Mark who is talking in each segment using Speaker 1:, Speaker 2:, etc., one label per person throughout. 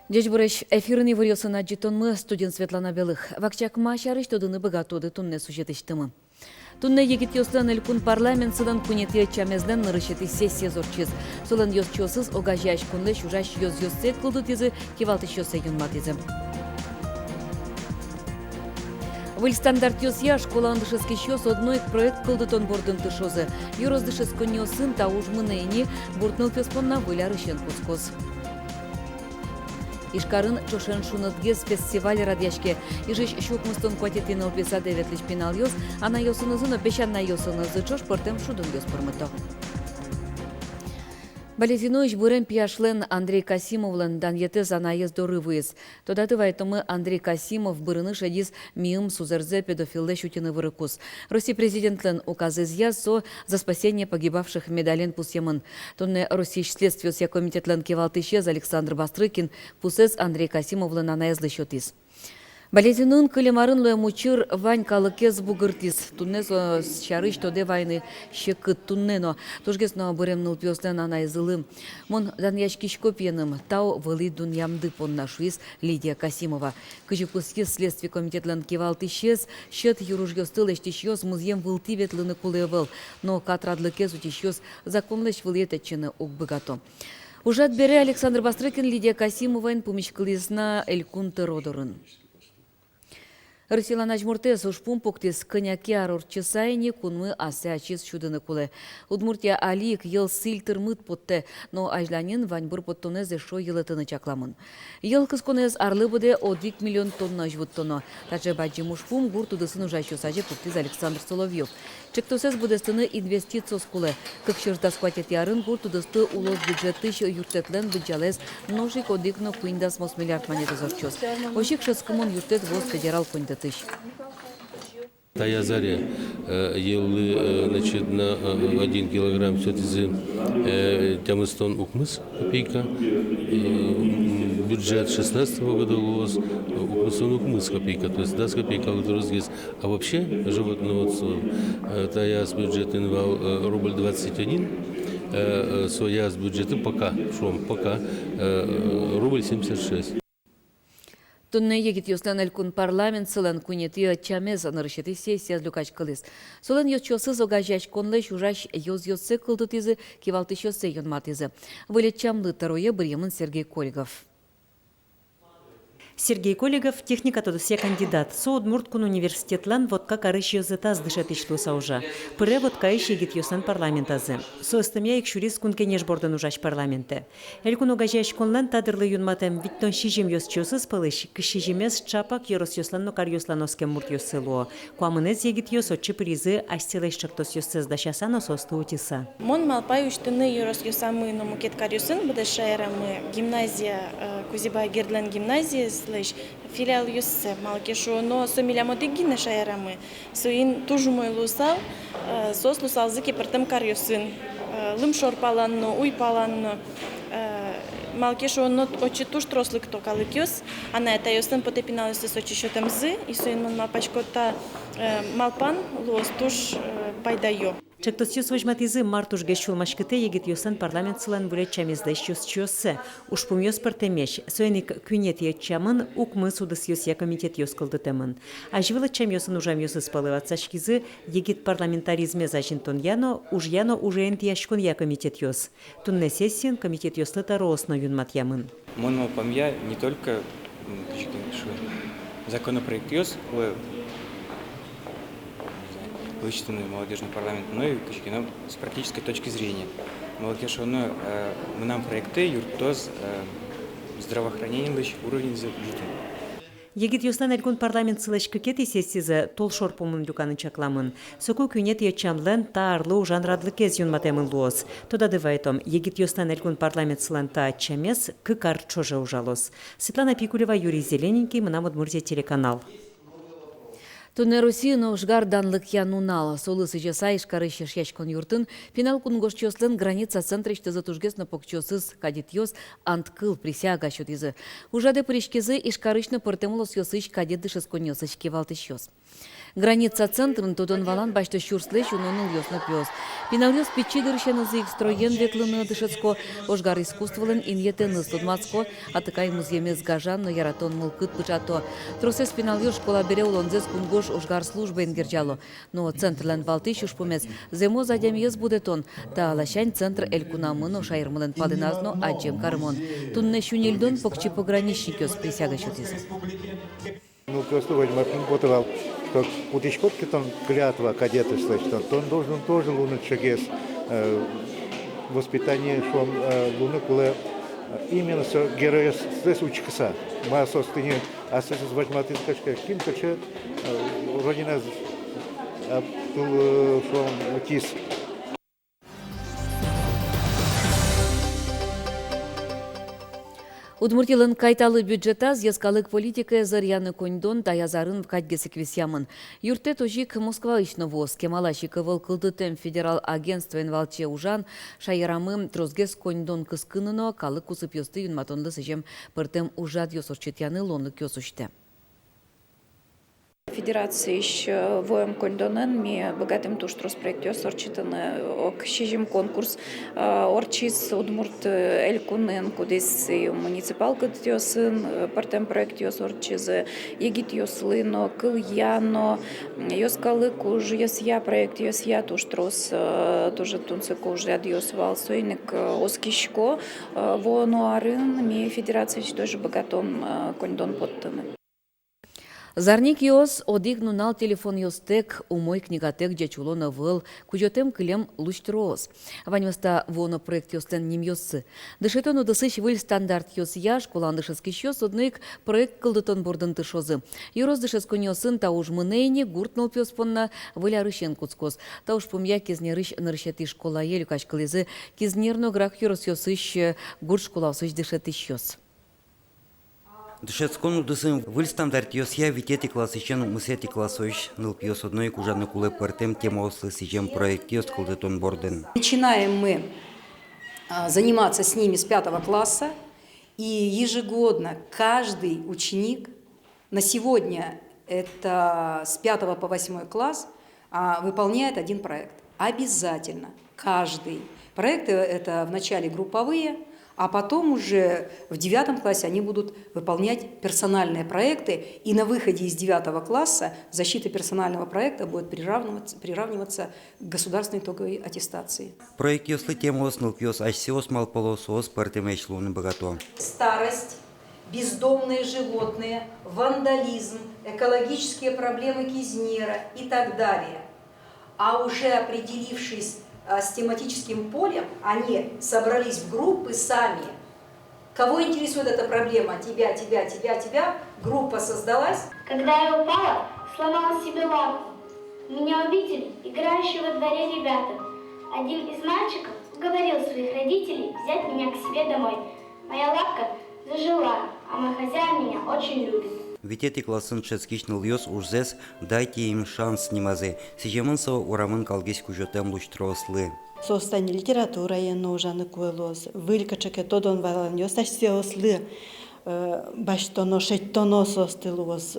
Speaker 1: Дежбуреш эфирный вырьосына житонмы студент Светлана Белых. Вакчак машарыш тодыны богатоды тунне сущетыштымы. Тунне егит ёстан элькун парламент сыдан кунети чамезден нырышети сессия зорчиз. Солан ёс чосыз огажяш кунле шужаш ёс кылды тизы кивалтыш ёсе юнматизы. Выль стандарт ёсья школа андышески щёс одной проект кылдытон бордын тышозы. Юроздышес конёсын та ужмынэйни буртныл пёспонна вылярышен кускоз. Ишкарын чошен шунытгез фестиваль радяшке. Ижиш щукмыстон кватетин алпеса деветлич пенал ёс, а на ёсынызына пешанна ёсынызы чош портем шудын ёс пырмыто. Балезинович бурен пияшлен Андрей Касимовлен дан етез анаез дорывыез. Тодаты вайтымы Андрей Касимов бырыны шадис миым сузерзе педофилле шутины вырыкус. Россия президентлен указызья со за спасение погибавших медален пусемын. Тонне Россия следствия комитетлен кевалтышез Александр Бастрыкин пусез Андрей Касимовлен анаезлы счетис. Балезинын кылемарын луэмучыр вань калыкез бугыртис. Туннез чарыш тоде вайны щекыт туннено. Тужгесно буремныл пёслен анаезылым. Мон дан яшкишко пьеным тау вылы дуньямды понна шуиз Лидия Касимова. Кыжы пускиз следствие комитетлен кевалтышез, щет юружгёстыл эштишёс музьем вылти ветлыны кулевыл. Но катрадлыкез утишёс законлыш вылетечыны укбыгато. Ужат бере Александр Бастрыкин Лидия Касимовайн пумишкылизна элькунты родорын. Рысила нажмуртес ушпум поктис коняки арорчесайни кунмы асячис чудыны куле. Удмуртия алик ел сильтер мыт потте, но ажланин ваньбур поттонезе шо елетыны чакламын. Ел кысконез арлы буде 1 миллион тонна жвуттоно. Таче баджим ушпум гур тудысын ужащу саже поктиз Александр Соловьев. Чектосез будестыны инвестицияс куле. Как шырда скватет ярын гур тудысты улос бюджетыш юртетлен бюджалез ножик одикно куиндас мос миллиард монеты зорчос. Ошик шескомон юртет воз федерал куиндас.
Speaker 2: Тая заря ел значит, на 1 килограмм все это тямыстон укмыс копейка. Бюджет 16 года лоз укмысон укмыс копейка, то есть 10 копейка разгез. А вообще животноводство тая с бюджет инвал рубль 21, соя с бюджета пока рубль 76.
Speaker 1: Тунне егит ёслан элькун парламент сылан кунети чамез анырышети сессия люкач кылыс. Солан ёсчосыз огажач конлеш ужаш ёз-ёссы кылдытизы кивалтыш ёссы ёнматизы. Вылет чамлы таруе бриемын Сергей Кольгов.
Speaker 3: Сергей Коллегов, техника тодысе кандидат. Со Удмурткун университетлан водка карыш ёзытаз дышат ишлуса уже. Пыре водка иш егит ёсан парламентазы. Со ыстымя икшурис кун кенеш бордан ужаш парламенте. Элькун огажаш конлан тадырлы юнматем виттон шижим ёс чёсыз пылыш, кышижимес чапак ёрос ёслан нокар ёслан оскем мурт ёсылуо. Куамынез егит ёс отчы призы астелеш чактос ёсыз дашасано состу утиса.
Speaker 4: Мон малпай уштыны ёрос ёсамы но мукет карюсын буде шайрамы гимназия Кузибай Гердлен гимназия филиал юссе малкешу, но сомиля модигина шайрамы. Суин тужу мой лусал, сос лусал зыки партем карюсын. Лымшор паланно, уй паланно. Малкешу но очи туш трослык токалыкёс, а на это ёстен потепинал юссе очи шотем зы, и суин мон малпачкота малпан лос туш пайдайо.
Speaker 3: Чектос ёс вожматизы мартуш гешул машкыте егит ёсан парламент сылан вулет чамездеш ёс чёссы. Ушпум ёс партемеш, соеник кюнет ячамын, укмы судыс ёс я комитет ёс кылдытемын. А живылы чам ёсын ужам ёс испалываться шкизы, егит парламентаризме зачинтон яно уже энтияшкон я комитет ёс. Тунне сессиен комитет ёслы таросно юнмат ямын.
Speaker 5: Монмо памья не только законопроект ёс, вычитанный молодежный парламент, но и с практической точки зрения. Молодежь, мы нам проекты, юртоз, здравоохранение, уровень жития.
Speaker 3: Егит ёслан элькун парламент сылыш кыкети сессизы тол шорпумын люканы чакламын. Соку кюнет ячамлен таарлы ужан радлыкез юнматемын луос. Тода дывайтом, егит ёслан элькун парламент сылан та чамес кыкар чоже ужалос. Светлана Пикулева, Юрий Зелененький, Мынам Удмуртия телеканал.
Speaker 1: Тунне Россия ужгар данлык янунал. Солысы жаса ишкары шешкон юртын. Финал кунгош чёслен граница центра иштезы тужгес на покчосыз кадет ёс анткыл присяга шутизы. Ужаде пришкезы ишкарышны портемулос ёсыш кадет дышескон ёсыш кевалтыш ёс. Граница центрын тодон валан башты щурслеш унонул ёсна пёс. Пиналёс пичидырщен из их строен ветлыны дышецко, ожгар искусстволен иньетен студмацко, а такая муземе сгажан, но яратон мылкыт пычато. Тросес пиналёс школа бере улонзес кунгош ожгар службы ингерджало. Но центрлен валтыш уж помец, земо задям ез будетон, та лащань центр элькунамыно шайрмылен падыназно аджем кармон. Тунне щунильдон покчи пограничник ёс присяга щутиза.
Speaker 6: Ну, просто Марtin подавал, что Путичкотки там клятва кадеты слышит, он должен тоже лунать шагес воспитание, что луны куле именно со героя здесь учится. Моя собственная, а сейчас возьмет из кашка, кем каче родина был что утис.
Speaker 1: Удмуртилын кайталы бюджета зъескалык политика зарьяны коньдон таязарын в кадгесик висямын. Юрте тожик Москва ичновоз, кемалашика вылкылдытем федерал агентство инвалче ужан, шайрамым трозгес коньдон кыскыныно калык кусып ёсты юнматонды сыжем пыртем ужат ёсорчетяны лонлык ёсуште.
Speaker 7: Федерация еще воем кондонен ми богатым туштрос проект сорчитаны ок шижим конкурс орчис удмурт элькунен кудес муниципал кытёсын партем проект сорчизе егит ёслыно кыльяно ёскалы куж ёсья проект ёсья туштрос тоже тунцы куж ряд ёсвал сойник оскишко вонуарын ми федерация тоже богатом кондон подтаны.
Speaker 1: Зарник йос одигну нал телефон йостек умой книгатек джачулона выл, кujотем килем луштроос. Ваньоста воно проект йостен ним йоссы. Дышетон удысыш выл стандарт йос яш, куландышески щос одник проект кылдытон бордын тышозы. Юроз дышескон йосын тауж мынейни гуртнул пёспонна выля рыщен куцкос. Тауж пумья кизнерыш нырщети школа елю качкализы, кизнерно грах юрос йосыш гурт школа осыш дышетиш йос.
Speaker 8: Дышецкон удысын выль стандарт я витети классичен мысети классович нылпьёс одной кужаны куле пертем тема ослы сижем проект йос кулдетон борден.
Speaker 9: Начинаем мы заниматься с ними с 5 класса, и ежегодно каждый ученик, на сегодня это с 5 по 8 класс, выполняет один проект. Обязательно. Каждый. Проекты это вначале групповые, а потом уже в 9 классе они будут выполнять персональные проекты, и на выходе из 9 класса защита персонального проекта будет приравниваться к государственной итоговой аттестации.
Speaker 8: Проект ёслы тема оснул пьёс асиос малполосос партемеч луны богато.
Speaker 9: Старость, бездомные животные, вандализм, экологические проблемы Кизнера и так далее. А уже определившись с тематическим полем, они собрались в группы сами. Кого интересует эта проблема? Тебя. Группа создалась.
Speaker 10: Когда я упала, сломала себе лапу. Меня увидели играющие во дворе ребята. Один из мальчиков уговорил своих родителей взять меня к себе домой. Моя лапка зажила, а мой хозяин меня очень любит.
Speaker 8: Витети классын ческичныл йос ужзес дайте им шанс немазе. Сижемынса урамын калгес кужотем луштрослы.
Speaker 11: Создание литература ужаны куэлос, вылькачаке тодон валан йосташ сеослы, баштоно шеттоно состылуос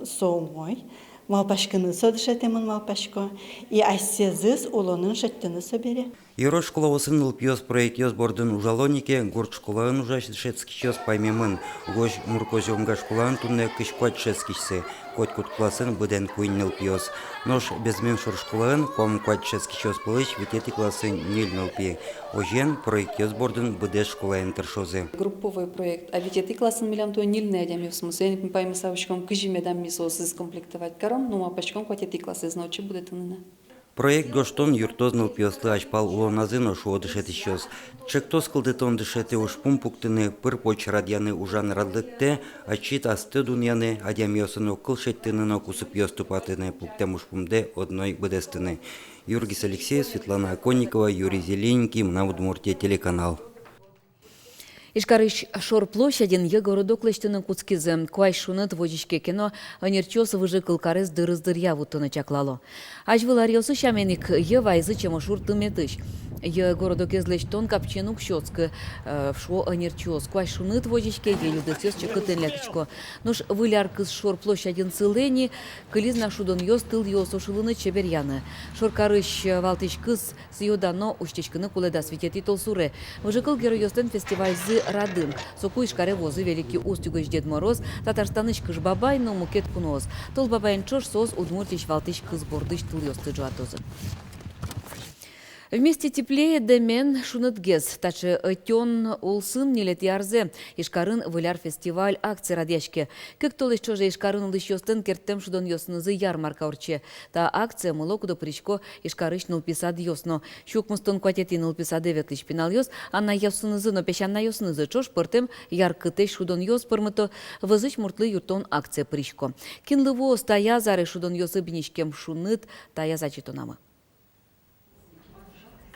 Speaker 11: соумой, малпашканы содышатемын малпашко, и айсезыз улонын шеттыны собере.
Speaker 8: Юро школа осын лпьёс проект йос бордын ужалонике, горд школаын ужаш шецкичёс паймемын, гош муркозёмга школаын тунне кышкуат шецкичсе, кот классын буден куин лпьёс. Нож безмен шур школаын ком куат шецкичёс пылыч витети классын ниль лпи. Ожен проект йос бордын буде школаын тершозы.
Speaker 12: Групповой проект, а витети классын милям то ниль недям в смысле, не пайме савочком кыжимедам мисосы скомплектовать каром, но пачком кватети классы зночи будет тунна.
Speaker 8: Проект гоштон юртозныл пьёслы ачпал улоназыно шуо дышет ищёс. Чектос кылдытон дышеты уж пумпуктыны пыр поч радьяны ужан радлыкте, ачит асты дуньяны адям йосыно кылшеттыныно кусып йоступатыны пуктем уж пумде одной быдестыны. Юргис Алексеев, Светлана Оконникова, Юрий Зелененький, на Удмуртия телеканал.
Speaker 1: Ишкарыш шор площадин егородок лештыны куцкизы, куай шунат вожичке кено, анерчос выжи кылкарыз дырыздыр явутыны чаклало. Ажвылар йосы шаменик евайзы чемошур тыметыш. городу Кезлечтон капченук щёцкы, вшо анерчоз. Квай шунит водичке елю децес чекытен ляточко. Нож выляр кыз шор площадин цылени, кылизна шудон ёс тыл ёс ошылыны чеберьяны. Шоркарыш валтыч кыз с йодано уштечкыны куледа светети толсуре. Выжыкыл героёстен фестиваль зы радын. Соку ишкаре возы великий устюгыч Дед Мороз, татарстаныч кыш бабай, но мукет куноз. Тол бабайн чош соз удмуртич валтыч кыз бордыч тыл ёсты джуатозы. Вместе теплее демен шунытгез. Тачы тён улсын нелет ярзе. Ишкарын выляр фестиваль акция радяшке. Как толыш чоже ишкарын улыш ёстын керттем шудон ёснызы ярмарка урче. Та акция мыло кудо причко ишкарыш нылписад ёсно. Щук мустон кватети нылписаде ветлич пинал ёс, анна ёснызы, но пещанна ёснызы чош пыртем яркыте шудон ёс пырмыто вызыч муртлы юртон акция причко. Кинлыво стая зары шудон ёсы бничкем шуныт тая зачитонама.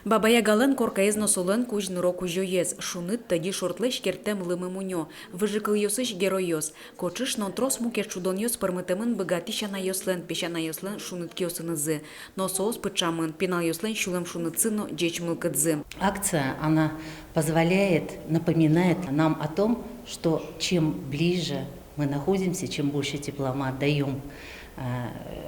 Speaker 3: Бабая гален коркаез носолен куж нуро кужоез, шунит тади шортлеш кертем лымы муньо, выжикал ёсыш герой ёс, кочыш нон трос мукер чудон ёс пырмытемын богатища на ёслен, пеща на ёслен шунит кёсынызы, но соус пычамын, пинал ёслен шулем шунытцыно джеч мылкадзы.
Speaker 13: Акция, она позволяет, напоминает нам о том, что чем ближе мы находимся, чем больше тепла мы отдаем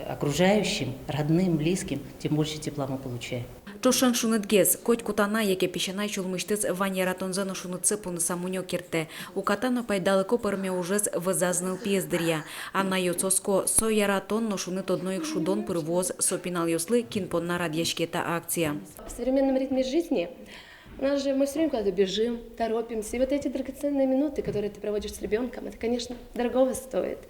Speaker 13: окружающим, родным, близким, тем больше тепла мы получаем.
Speaker 3: Чошан шунытгез, коть кутана, яке пещанай чулмыштыз вань яратонзану шунытцы пунса муньо керте. У катано пайдалыко пырме ужез вызазныл пьездырья. Анна йоцоско со яратон, но шуныт одноих шудон пырвоз сопинал ёслы кинпонна радьяшкета акция.
Speaker 14: В современном ритме жизни мы все время куда-то бежим, торопимся. И вот эти драгоценные минуты, которые ты проводишь с ребенком, это, конечно, дорогого стоит.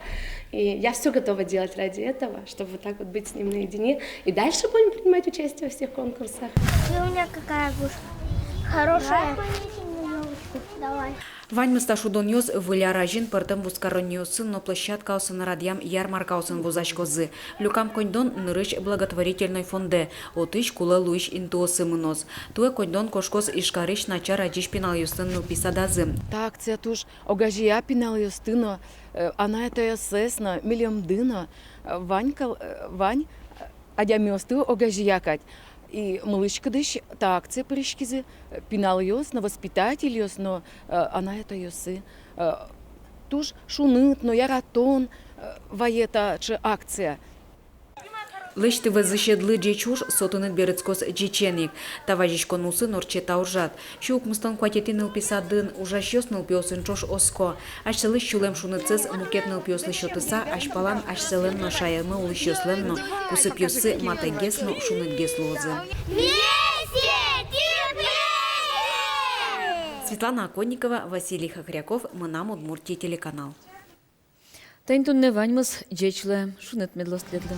Speaker 14: И я все готова делать ради этого, чтобы вот так вот быть с ним наедине. И дальше будем принимать участие во всех конкурсах.
Speaker 10: Ты у меня какая будешь? Хорошая? Давай.
Speaker 3: Вань мыста шудон ёс выляражин пыртым вускароньосын, но площадка осын радьям ярмарка осын вузачкозы. Люкам коньдон нырыш благотворительной фонде. Отыш кулы луиш интуосы мынос. Туе коньдон кошкоз ишкарыш начар аджиш пинал ёсын нылписадазы.
Speaker 15: Та акция туш огажия пинал ёстыно, она это ёсесно, милем дыно. Вань адямёсты огажиякать. И малышка дыш, та акция пришкизы, пинал ёс, на воспитатель ёс, но она это ёсы. Туш шуныт, но яратон, ваета че акция.
Speaker 3: Лышты вызыщедлы джечуш сотынет берецкос джеченик. Таважишко нусы норче тауржат. Щук мустан кватети нылписадын ужаш ёс нылпиосын чош оско. Аш селыш чулем шуныцыз мукет нылпиослы шотыса, аш палан аш селен но шаемы улыш ёслен но кусып ёсы матагес но шунытгес лозы. Светлана Оконникова, Василий Хохряков, Мынам Удмуртия телеканал.
Speaker 1: Тайнтунне ваньмыз джечле шунет медлостледле.